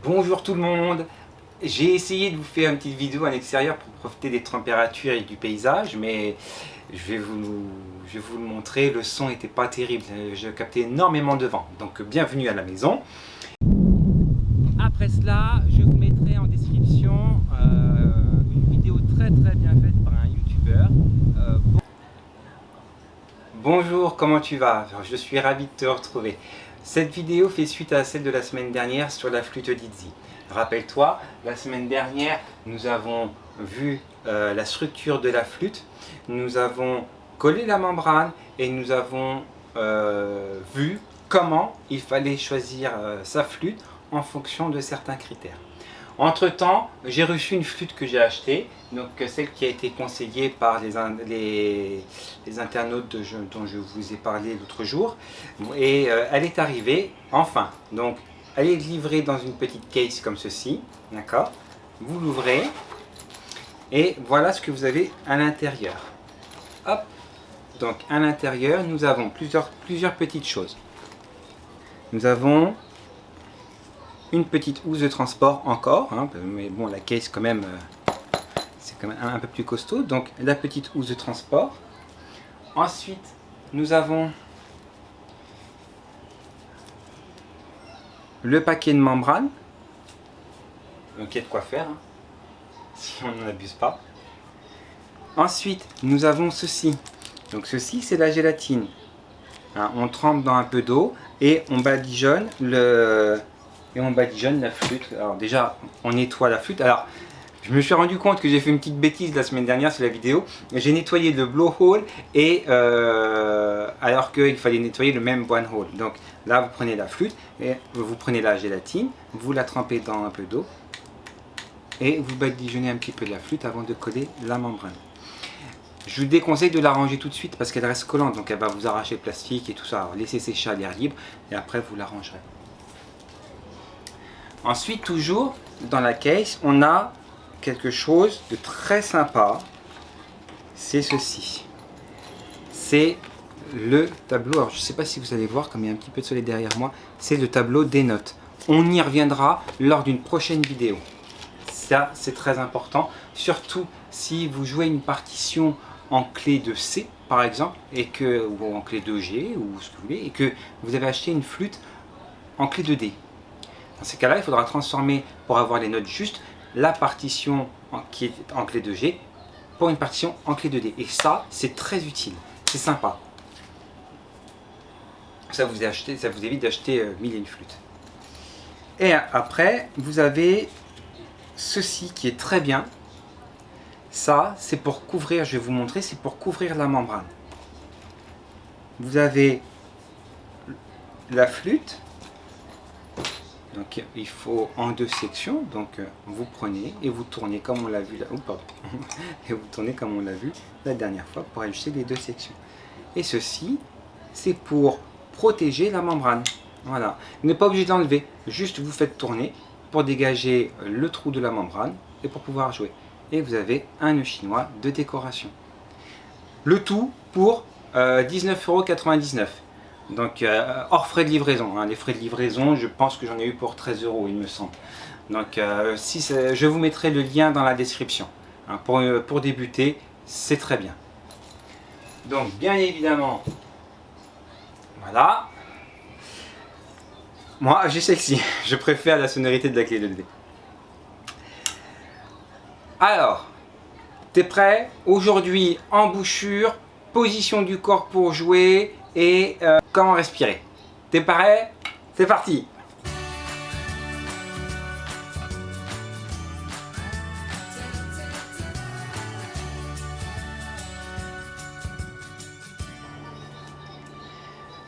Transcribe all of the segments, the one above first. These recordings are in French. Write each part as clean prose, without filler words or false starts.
Bonjour tout le monde. J'ai essayé de vous faire une petite vidéo en extérieur pour profiter des températures et du paysage, mais je vais vous le montrer, le son n'était pas terrible, je captais énormément de vent, donc bienvenue à la maison. Après cela, je vous mettrai en description une vidéo très bien faite par un youtubeur. Bonjour, comment tu vas? Je suis ravi de te retrouver. Cette vidéo fait suite à celle de la semaine dernière sur la flûte Dizzy. Rappelle-toi, la semaine dernière, nous avons vu la structure de la flûte, nous avons collé la membrane et nous avons vu comment il fallait choisir sa flûte en fonction de certains critères. Entre temps, j'ai reçu une flûte que j'ai achetée, donc celle qui a été conseillée par les internautes dont je vous ai parlé l'autre jour, et elle est arrivée enfin. Donc elle est livrée dans une petite case comme ceci, d'accord? Vous l'ouvrez et voilà ce que vous avez à l'intérieur. Hop. Donc à l'intérieur, nous avons plusieurs petites choses. Nous avons une petite housse de transport encore, hein, mais bon, la case quand même, c'est quand même un peu plus costaud. Donc la petite housse de transport. Ensuite, nous avons le paquet de membrane. Donc il y a de quoi faire, hein, si on n'en abuse pas. Ensuite, nous avons ceci. Donc ceci, c'est la gélatine. Hein, on trempe dans un peu d'eau et on badigeonne la flûte. Alors déjà, on nettoie la flûte. Alors, je me suis rendu compte que j'ai fait une petite bêtise la semaine dernière sur la vidéo. J'ai nettoyé le blowhole et alors qu'il fallait nettoyer le même one-hole. Donc là, vous prenez la flûte et vous prenez la gélatine, vous la trempez dans un peu d'eau et vous badigeonnez un petit peu de la flûte avant de coller la membrane. Je vous déconseille de la ranger tout de suite parce qu'elle reste collante, donc elle va vous arracher le plastique et tout ça. Alors laissez sécher à l'air libre et après vous la rangerez. Ensuite, toujours dans la case, on a quelque chose de très sympa. C'est ceci. C'est le tableau. Alors je ne sais pas si vous allez voir, comme il y a un petit peu de soleil derrière moi, c'est le tableau des notes. On y reviendra lors d'une prochaine vidéo. Ça, c'est très important. Surtout si vous jouez une partition en clé de C, par exemple, ou en clé de G, ou ce que vous voulez, et que vous avez acheté une flûte en clé de D. Dans ces cas-là, il faudra transformer, pour avoir les notes justes, la partition qui est en clé de G pour une partition en clé de D. Et ça, c'est très utile, c'est sympa. Ça vous évite d'acheter mille et une flûtes. Et après, vous avez ceci qui est très bien. Ça, c'est pour couvrir, je vais vous montrer, c'est pour couvrir la membrane. Vous avez la flûte. Donc il faut en deux sections, donc vous prenez et vous tournez comme on l'a vu là, et vous tournez comme on l'a vu la dernière fois pour ajuster les deux sections. Et ceci, c'est pour protéger la membrane. Voilà, vous n'êtes pas obligé de l'enlever, juste vous faites tourner pour dégager le trou de la membrane et pour pouvoir jouer. Et vous avez un nœud chinois de décoration. Le tout pour 19,99 €. Donc hors frais de livraison, hein. Les frais de livraison, je pense que j'en ai eu pour 13 € il me semble. Donc je vous mettrai le lien dans la description. Hein, pour débuter, c'est très bien. Donc bien évidemment, voilà. Moi j'ai celle-ci, je préfère la sonorité de la clé de D. Alors, t'es prêt? Aujourd'hui, embouchure, position du corps pour jouer et comment respirer. T'es prêt? C'est parti!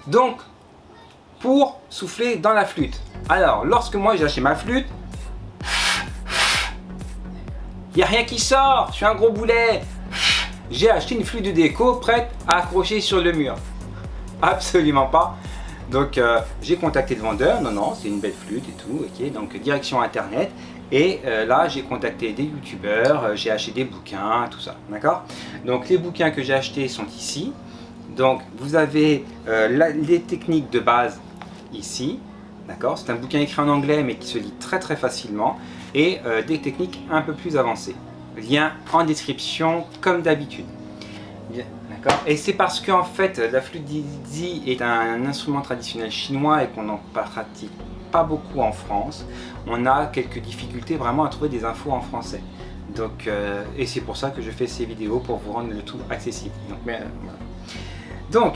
Donc, pour souffler dans la flûte. Alors, lorsque moi j'ai acheté ma flûte, il n'y a rien qui sort, je suis un gros boulet. J'ai acheté une flûte de déco prête à accrocher sur le mur. Absolument pas. Donc j'ai contacté le vendeur, non, c'est une belle flûte et tout, ok, donc direction internet. Et là j'ai contacté des youtubeurs, j'ai acheté des bouquins, tout ça, d'accord. Donc les bouquins que j'ai achetés sont ici. Donc vous avez les techniques de base ici. D'accord? C'est un bouquin écrit en anglais mais qui se lit très très facilement et des techniques un peu plus avancées. Lien en description comme d'habitude. D'accord? Et c'est parce qu'en fait la flûte Dixie est un instrument traditionnel chinois et qu'on n'en pratique pas beaucoup en France. On a quelques difficultés vraiment à trouver des infos en français. Donc, et c'est pour ça que je fais ces vidéos pour vous rendre le tout accessible. Donc, voilà. Donc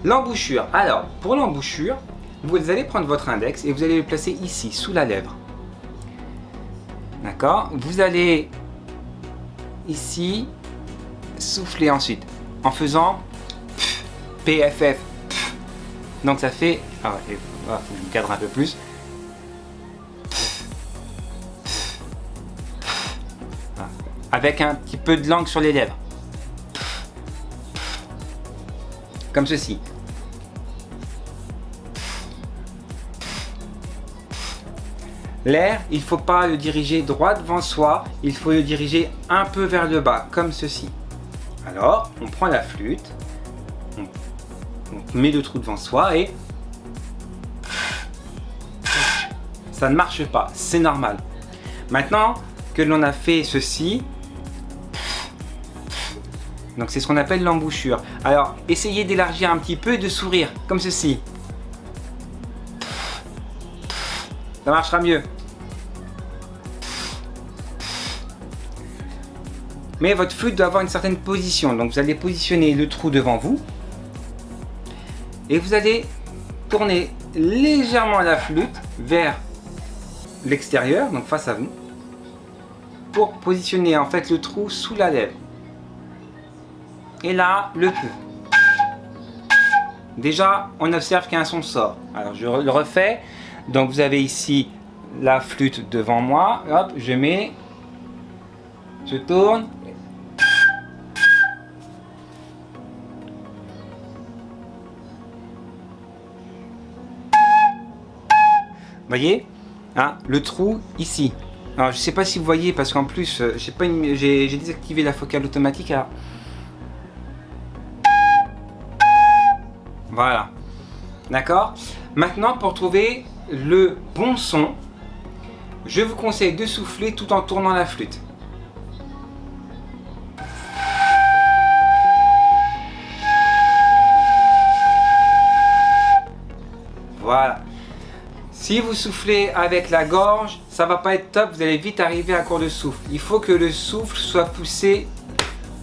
l'embouchure. Alors pour l'embouchure, vous allez prendre votre index et vous allez le placer ici, sous la lèvre. D'accord? Vous allez ici souffler ensuite en faisant PFF. Donc ça fait... Ah, faut que je me cadre un peu plus. Avec un petit peu de langue sur les lèvres. Comme ceci. L'air, il ne faut pas le diriger droit devant soi, il faut le diriger un peu vers le bas, comme ceci. Alors, on prend la flûte, on met le trou devant soi et... ça ne marche pas, c'est normal. Maintenant que l'on a fait ceci, donc c'est ce qu'on appelle l'embouchure. Alors, essayez d'élargir un petit peu et de sourire, comme ceci. Ça marchera mieux. Mais votre flûte doit avoir une certaine position. Donc vous allez positionner le trou devant vous. Et vous allez tourner légèrement la flûte vers l'extérieur, donc face à vous. Pour positionner en fait le trou sous la lèvre. Et là, le coup. Déjà, on observe qu'un son sort. Alors je le refais. Donc vous avez ici la flûte devant moi. Hop, je mets. Je tourne. Voyez, hein, le trou ici. Alors je sais pas si vous voyez parce qu'en plus j'ai désactivé la focale automatique. Alors... Voilà. D'accord. Maintenant pour trouver le bon son, je vous conseille de souffler tout en tournant la flûte. Voilà. Si vous soufflez avec la gorge, ça va pas être top, vous allez vite arriver à court de souffle. Il faut que le souffle soit poussé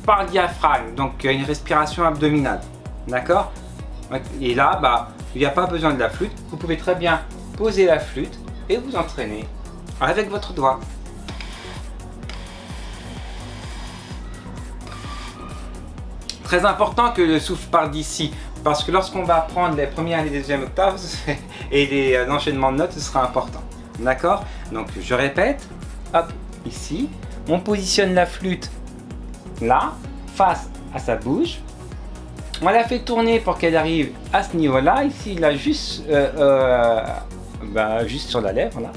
par le diaphragme, donc une respiration abdominale. D'accord? Et là, bah, il n'y a pas besoin de la flûte. Vous pouvez très bien poser la flûte et vous entraîner avec votre doigt. Très important que le souffle parte d'ici, parce que lorsqu'on va prendre les premières et les deuxièmes octaves et l'enchaînement de notes, ce sera important. D'accord? Donc je répète, hop, ici, on positionne la flûte là, face à sa bouche. On la fait tourner pour qu'elle arrive à ce niveau-là. Ici, là, juste, juste sur la lèvre, là.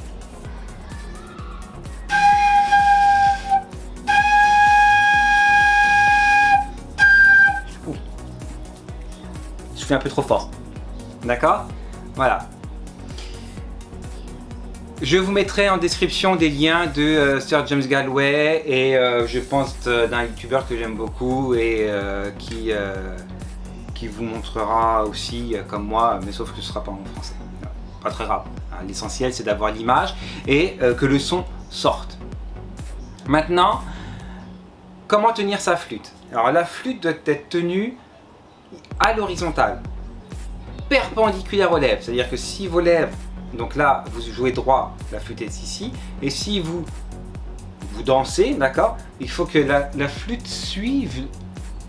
Je fais un peu trop fort. D'accord? Voilà. Je vous mettrai en description des liens de Sir James Galway et je pense d'un youtubeur que j'aime beaucoup et qui vous montrera aussi comme moi, mais sauf que ce sera pas en français. Pas très grave. L'essentiel c'est d'avoir l'image et que le son sorte. Maintenant, comment tenir sa flûte? Alors la flûte doit être tenue à l'horizontale, perpendiculaire aux lèvres. C'est-à-dire que si vos lèvres, donc là vous jouez droit, la flûte est ici, et si vous dansez, d'accord, il faut que la flûte suive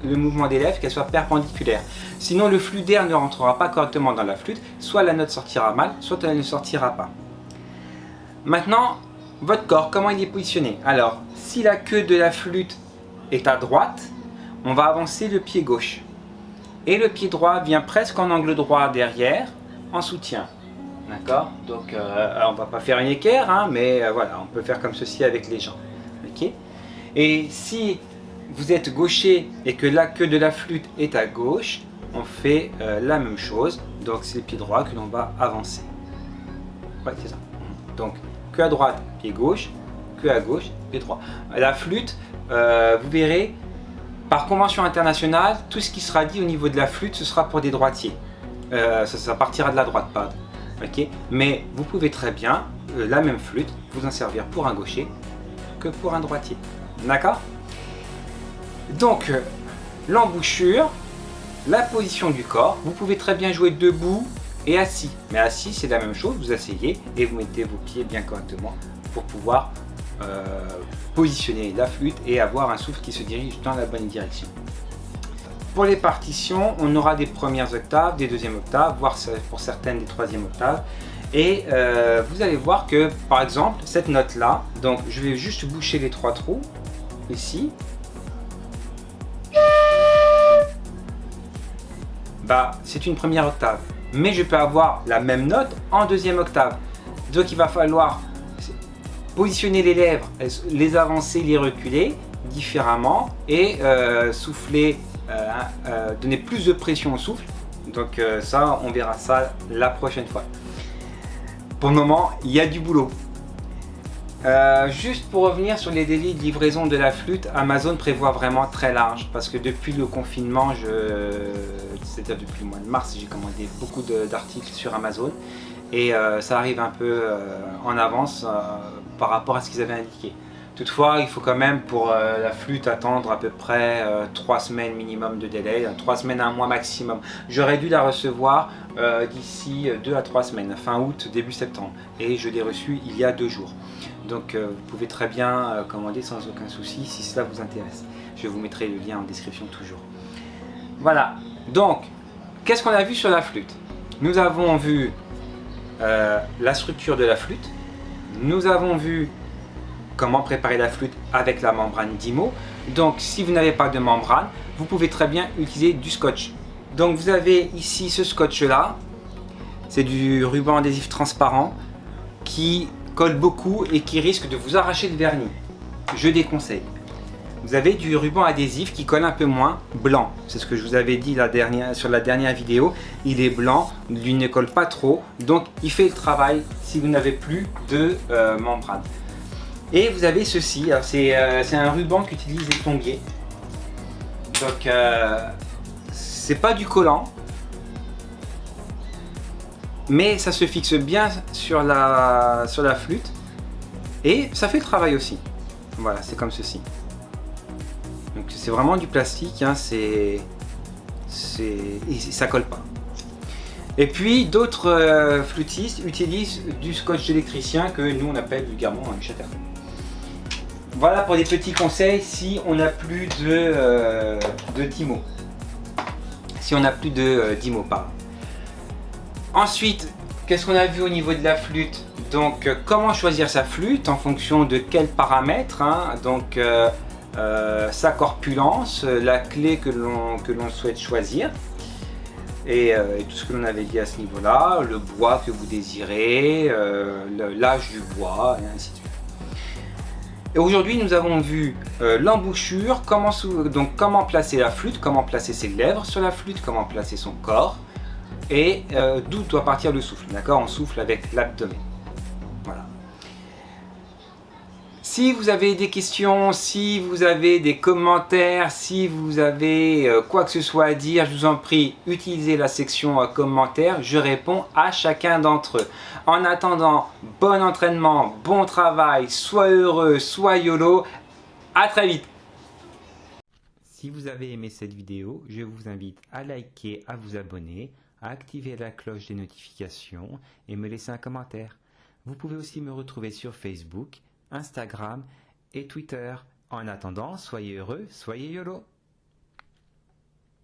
le mouvement des lèvres, qu'elle soit perpendiculaire. Sinon le flux d'air ne rentrera pas correctement dans la flûte, soit la note sortira mal, soit elle ne sortira pas. Maintenant, votre corps, comment il est positionné? Alors, si la queue de la flûte est à droite, on va avancer le pied gauche. Et le pied droit vient presque en angle droit derrière, en soutien. D'accord? Donc, on ne va pas faire une équerre, hein, mais voilà, on peut faire comme ceci avec les jambes. Okay? Et si vous êtes gaucher et que la queue de la flûte est à gauche, on fait la même chose. Donc, c'est le pied droit que l'on va avancer. Ouais, c'est ça. Donc, queue à droite, pied gauche, queue à gauche, pied droit. La flûte, vous verrez, par convention internationale, tout ce qui sera dit au niveau de la flûte, ce sera pour des droitiers. Ça partira de la droite, pardon. Okay. Mais vous pouvez très bien, la même flûte, vous en servir pour un gaucher que pour un droitier. D'accord? Donc, l'embouchure, la position du corps, vous pouvez très bien jouer debout et assis. Mais assis, c'est la même chose, vous asseyez et vous mettez vos pieds bien correctement pour pouvoir positionner la flûte et avoir un souffle qui se dirige dans la bonne direction. Pour les partitions, on aura des premières octaves, des deuxièmes octaves, voire pour certaines des troisièmes octaves. Et vous allez voir que, par exemple, cette note-là, donc je vais juste boucher les 3 trous, ici. Bah, c'est une première octave. Mais je peux avoir la même note en deuxième octave. Donc il va falloir positionner les lèvres, les avancer, les reculer différemment et souffler, donner plus de pression au souffle. Donc ça, on verra ça la prochaine fois. Pour le moment, il y a du boulot. Juste pour revenir sur les délais de livraison de la flûte, Amazon prévoit vraiment très large parce que depuis le confinement, c'est-à-dire depuis le mois de mars, j'ai commandé beaucoup d'articles sur Amazon et ça arrive un peu en avance par rapport à ce qu'ils avaient indiqué. Toutefois, il faut quand même pour la flûte attendre à peu près 3 semaines minimum de délai, 3 semaines à un mois maximum. J'aurais dû la recevoir d'ici 2 à 3 semaines, fin août, début septembre. Et je l'ai reçue il y a 2 jours. Donc vous pouvez très bien commander sans aucun souci si cela vous intéresse. Je vous mettrai le lien en description toujours. Voilà, donc qu'est-ce qu'on a vu sur la flûte? Nous avons vu la structure de la flûte. Nous avons vu comment préparer la flûte avec la membrane d'IMO. Donc si vous n'avez pas de membrane, vous pouvez très bien utiliser du scotch. Donc vous avez ici ce scotch là, c'est du ruban adhésif transparent qui colle beaucoup et qui risque de vous arracher le vernis. Je déconseille. Vous avez du ruban adhésif qui colle un peu moins, blanc. C'est ce que je vous avais dit sur la dernière vidéo. Il est blanc, il ne colle pas trop, donc il fait le travail si vous n'avez plus de membrane. Et vous avez ceci, c'est un ruban qu'utilisent les plombiers. Donc c'est pas du collant, mais ça se fixe bien sur la flûte et ça fait le travail aussi. Voilà, c'est comme ceci. Donc c'est vraiment du plastique, hein, et ça colle pas. Et puis d'autres flûtistes utilisent du scotch électricien que nous on appelle vulgairement un chatterton. Voilà pour des petits conseils si on n'a plus de d'IMO. Si on n'a plus d'IMO, pardon. Ensuite, qu'est-ce qu'on a vu au niveau de la flûte? Donc comment choisir sa flûte en fonction de quels paramètres, hein. Donc sa corpulence, la clé que l'on souhaite choisir et tout ce que l'on avait dit à ce niveau-là, le bois que vous désirez, l'âge du bois et ainsi de suite. Et aujourd'hui nous avons vu l'embouchure, comment placer la flûte, comment placer ses lèvres sur la flûte, comment placer son corps et d'où doit partir le souffle. D'accord, on souffle avec l'abdomen. Voilà. Si vous avez des questions, si vous avez des commentaires, si vous avez quoi que ce soit à dire, je vous en prie, utilisez la section commentaires, je réponds à chacun d'entre eux. En attendant, bon entraînement, bon travail, sois heureux, sois YOLO, à très vite. Si vous avez aimé cette vidéo, je vous invite à liker, à vous abonner, à activer la cloche des notifications et me laisser un commentaire. Vous pouvez aussi me retrouver sur Facebook, Instagram et Twitter. En attendant, soyez heureux, soyez YOLO.